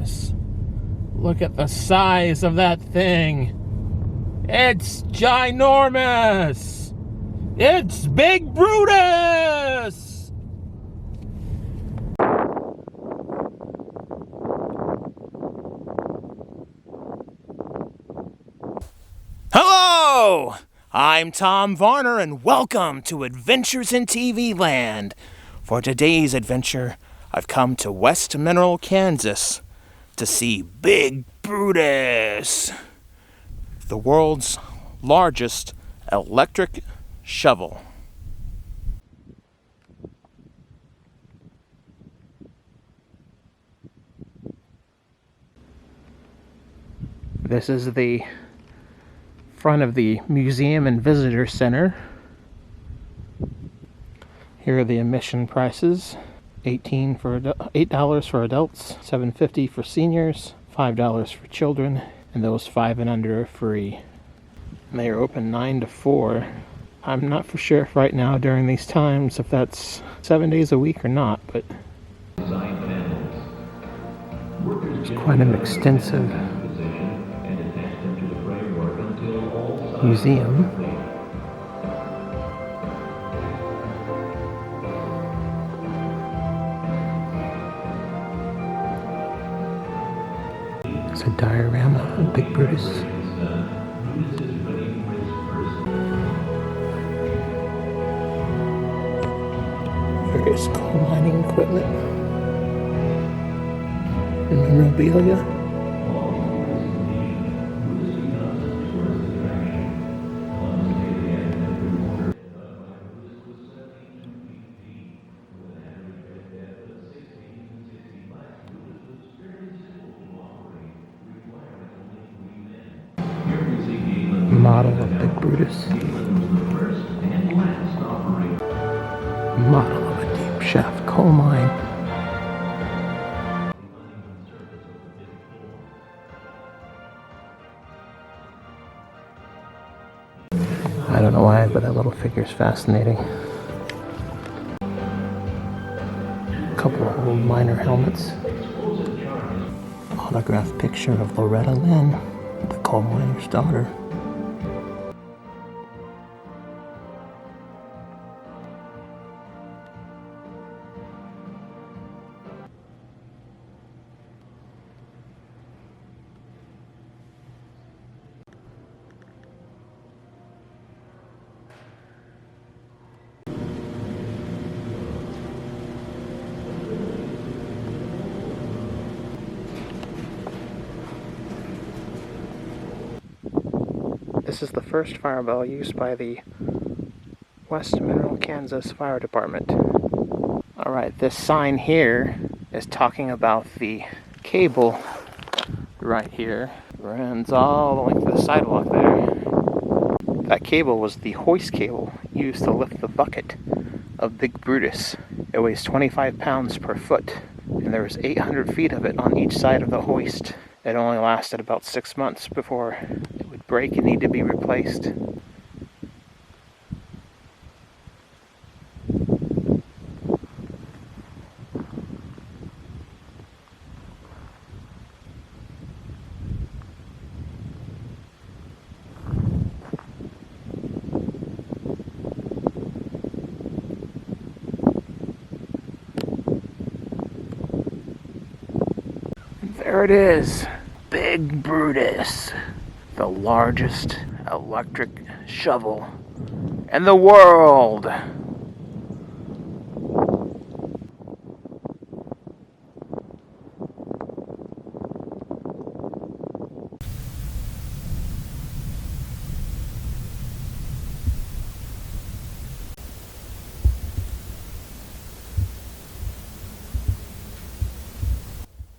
ginormous. Look at the size of that thing. It's ginormous. It's Big Brutus. Hello! I'm Tom Varner, and welcome to Adventures in TV Land. For today's adventure, I've come to West Mineral, Kansas, to see Big Brutus, the world's largest electric shovel. This is the front of the Museum and Visitor Center. Here are the admission prices. $8 for adults, $7.50 for seniors, $5 for children, and those 5 and under are free. And they are open 9 to 4. I'm not for sure if right now during these times if that's 7 days a week or not, but it's quite an extensive museum. It's a diorama of Big Brutus. Various coal mining equipment and memorabilia. Model of Big Brutus. Model of a deep shaft coal mine. I don't know why, but that little figure is fascinating. A couple of old miner helmets. Autographed picture of Loretta Lynn, the coal miner's daughter. This is the first fire bell used by the West Mineral, Kansas Fire Department. Alright, this sign here is talking about the cable right here. Runs all the length of the sidewalk there. That cable was the hoist cable used to lift the bucket of Big Brutus. It weighs 25 pounds per foot, and there was 800 feet of it on each side of the hoist. It only lasted about 6 months before it would break and need to be replaced. There it is, Big Brutus, the largest electric shovel in the world.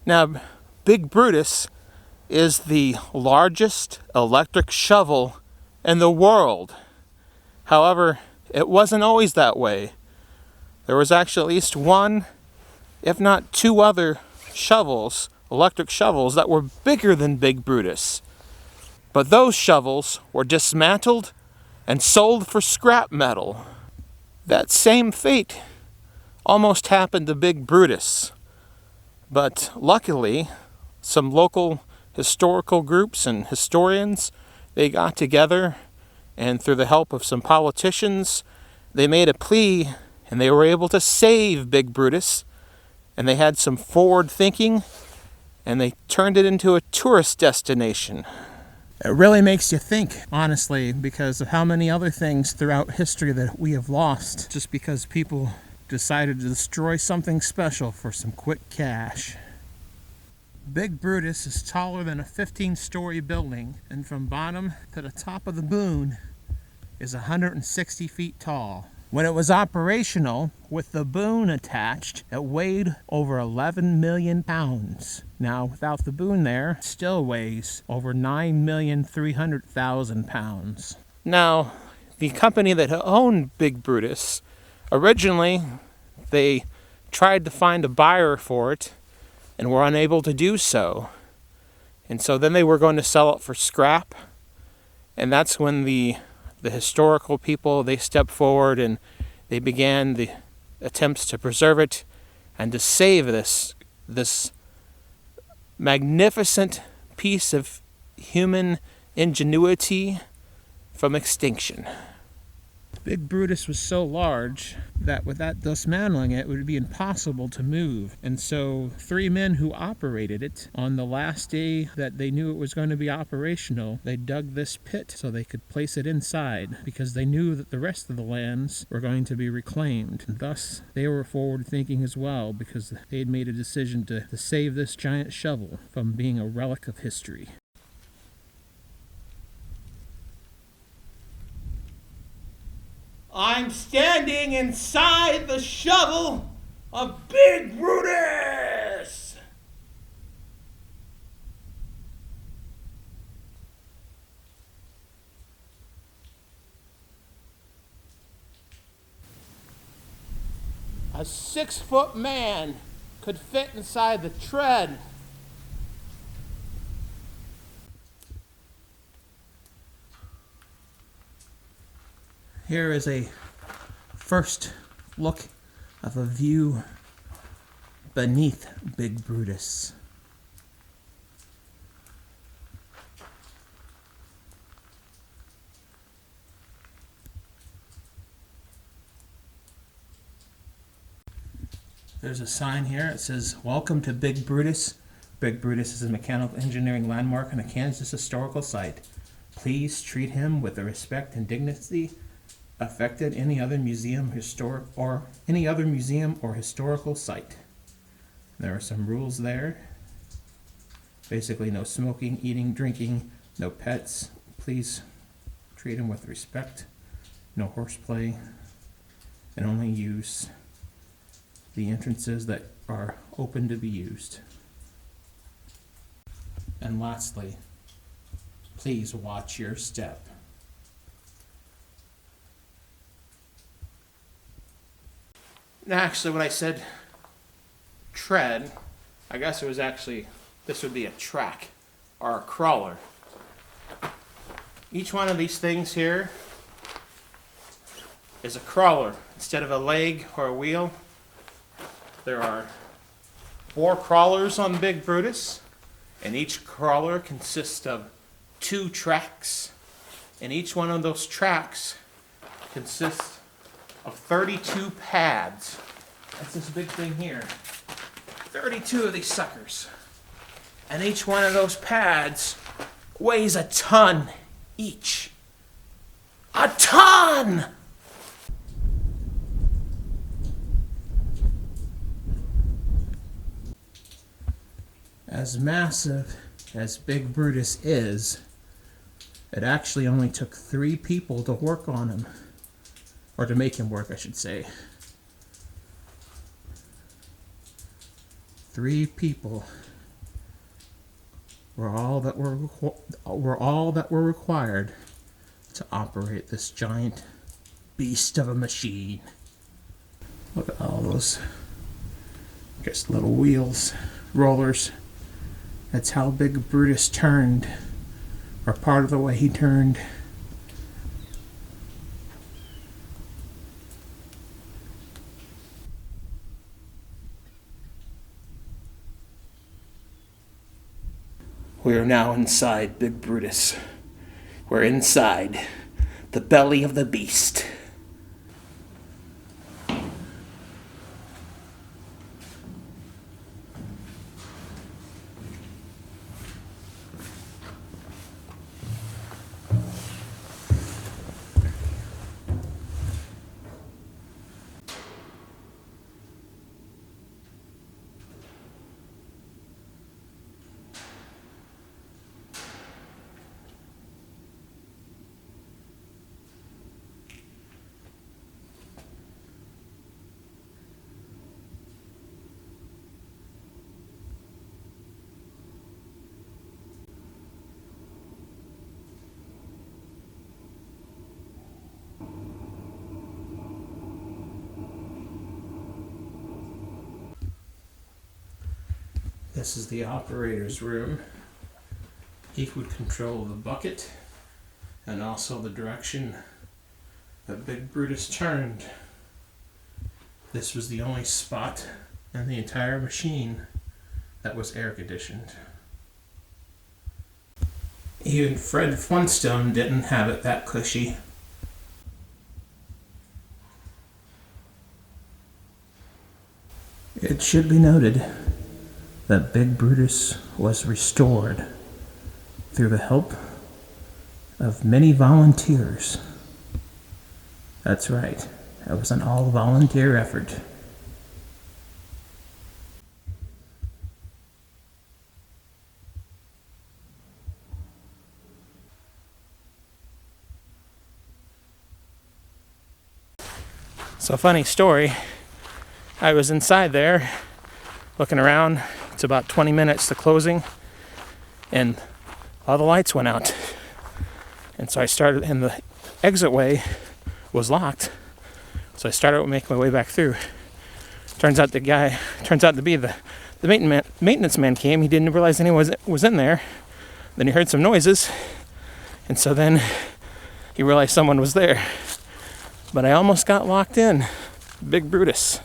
Now, Big Brutus is the largest electric shovel in the world. However, it wasn't always that way. There was actually at least one, if not two other shovels, electric shovels, that were bigger than Big Brutus. But those shovels were dismantled and sold for scrap metal. That same fate almost happened to Big Brutus. But luckily, some local historical groups and historians, they got together, and through the help of some politicians, they made a plea, and they were able to save Big Brutus. And they had some forward thinking, and they turned it into a tourist destination. It really makes you think, honestly, because of how many other things throughout history that we have lost just because people decided to destroy something special for some quick cash. Big Brutus is taller than a 15-story building, and from bottom to the top of the boon is 160 feet tall. When it was operational, with the boon attached, it weighed over 11 million pounds. Now, without the boon there, it still weighs over 9,300,000 pounds. Now, the company that owned Big Brutus, originally, they tried to find a buyer for it and were unable to do so. And so then they were going to sell it for scrap. And that's when the historical people, they stepped forward and they began the attempts to preserve it and to save this magnificent piece of human ingenuity from extinction. Big Brutus was so large that without dismantling it, it would be impossible to move. And so 3 men who operated it, on the last day that they knew it was going to be operational, they dug this pit so they could place it inside, because they knew that the rest of the lands were going to be reclaimed. And thus, they were forward thinking as well, because they had made a decision to save this giant shovel from being a relic of history. I'm standing inside the shovel of Big Brutus! A 6-foot man could fit inside the tread. Here is a first look of a view beneath Big Brutus. There's a sign here. It says, "Welcome to Big Brutus." Big Brutus is a mechanical engineering landmark and a Kansas historical site. Please treat him with the respect and dignity affected any other museum or historical site. There are some rules there. Basically, no smoking, eating, drinking, no pets. Please treat him with respect. No horseplay, and only use the entrances that are open to be used. And lastly, please watch your step. Now, actually, when I said tread, I guess it was actually, this would be a track or a crawler. Each one of these things here is a crawler. Instead of a leg or a wheel, there are 4 crawlers on Big Brutus, and each crawler consists of 2 tracks, and each one of those tracks consists of 32 pads. That's this big thing here. 32 of these suckers. And each one of those pads weighs a ton each. A ton! As massive as Big Brutus is, it actually only took 3 people to work on him. Or to make him work, I should say. 3 people were all that were required to operate this giant beast of a machine. Look at all those, just little wheels, rollers. That's how Big Brutus turned, or part of the way he turned. We are now inside Big Brutus. We're inside the belly of the beast. This is the operator's room. He would control the bucket and also the direction that Big Brutus turned. This was the only spot in the entire machine that was air conditioned. Even Fred Flintstone didn't have it that cushy. It should be noted that Big Brutus was restored through the help of many volunteers. That's right, it was an all-volunteer effort. So, funny story, I was inside there looking around. It's about 20 minutes to closing, and all the lights went out. And so I started, and the exit way was locked. So I started making my way back through. Turns out to be the maintenance man came. He didn't realize anyone was in there. Then he heard some noises, and so then he realized someone was there. But I almost got locked in. Big Brutus.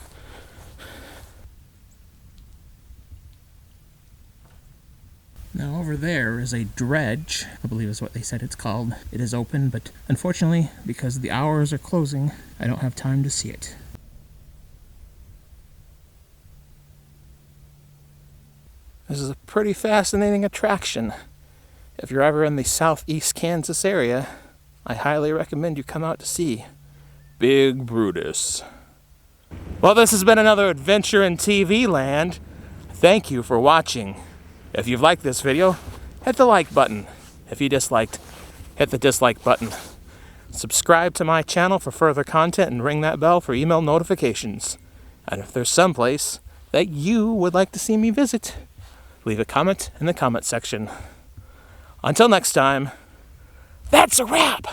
Now over there is a dredge, I believe is what they said it's called. It is open, but unfortunately, because the hours are closing, I don't have time to see it. This is a pretty fascinating attraction. If you're ever in the southeast Kansas area, I highly recommend you come out to see Big Brutus. Well, this has been another adventure in TV land. Thank you for watching. If you've liked this video, hit the like button. If you disliked, hit the dislike button. Subscribe to my channel for further content and ring that bell for email notifications. And if there's someplace that you would like to see me visit, leave a comment in the comment section. Until next time, that's a wrap!